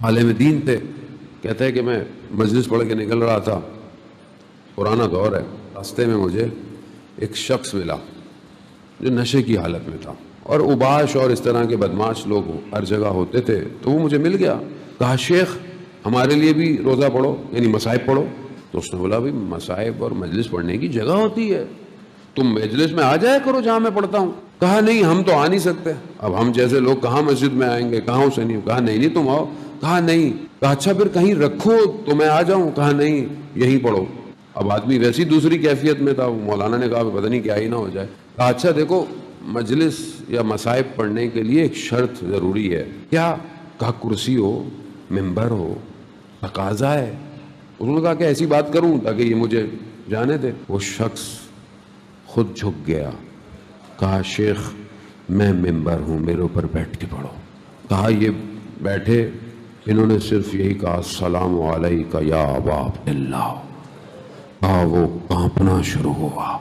عالم دین تھے، کہتے ہیں کہ میں مجلس پڑھ کے نکل رہا تھا، پرانا دور ہے، راستے میں مجھے ایک شخص ملا جو نشے کی حالت میں تھا، اور اوباش اور اس طرح کے بدماش لوگ ہر جگہ ہوتے تھے، تو وہ مجھے مل گیا، کہا شیخ ہمارے لیے بھی روزہ پڑھو، یعنی مصائب پڑھو۔ تو اس نے بولا بھائی مصائب اور مجلس پڑھنے کی جگہ ہوتی ہے، تم مجلس میں آ جایا کرو جہاں میں پڑھتا ہوں۔ کہا نہیں ہم تو آ نہیں سکتے، اب ہم جیسے لوگ کہاں مسجد میں آئیں گے، کہاں اسے نہیں۔ کہا نہیں تم آؤ۔ کہا نہیں۔ کہا اچھا پھر کہیں رکھو تو میں آ جاؤں۔ کہا نہیں یہیں پڑھو۔ اب آدمی ویسی دوسری کیفیت میں تھا، مولانا نے کہا پتہ نہیں کیا ہی نہ ہو جائے۔ کہا اچھا دیکھو مجلس یا مصائب پڑھنے کے لیے ایک شرط ضروری ہے۔ کیا؟ کہا کرسی ہو، ممبر ہو، تقاضا ہے۔ انہوں نے کہا کہ ایسی بات کروں تاکہ یہ مجھے جانے دے۔ وہ شخص خود جھک گیا، کہا شیخ میں ممبر ہوں، میرے اوپر بیٹھ کے پڑھو۔ کہا یہ بیٹھے، انہوں نے صرف یہی کہا السلام علیکہ یا ابا عبداللہ۔ کہا وہ کانپنا شروع ہوا۔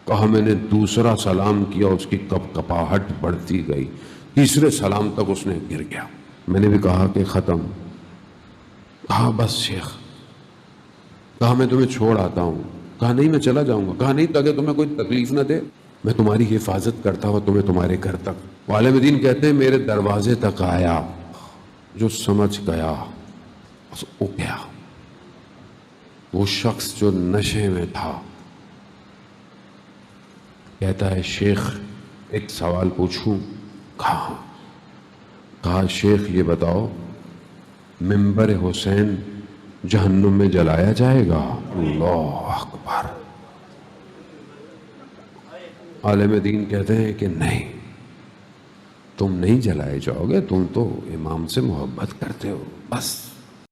کہا میں نے دوسرا سلام کیا، اس کی کپ کپاہٹ بڑھتی گئی، تیسرے سلام تک اس نے گر گیا۔ میں نے بھی کہا کہ ختم۔ کہا بس شیخ۔ کہا میں تمہیں چھوڑ آتا ہوں۔ کہا نہیں میں چلا جاؤں گا۔ کہا نہیں تاکہ تمہیں کوئی تکلیف نہ دے، میں تمہاری حفاظت کرتا ہوں تمہیں تمہارے گھر تک۔ عالم دین کہتے ہیں میرے دروازے تک آیا، جو سمجھ گیا بس او گیا۔ وہ شخص جو نشے میں تھا کہتا ہے شیخ ایک سوال پوچھوں؟ کہا کہا شیخ یہ بتاؤ ممبر حسین جہنم میں جلایا جائے گا؟ اللہ اکبر۔ عالم دین کہتے ہیں کہ نہیں، تم نہیں جلائے جاؤ گے، تم تو امام سے محبت کرتے ہو بس۔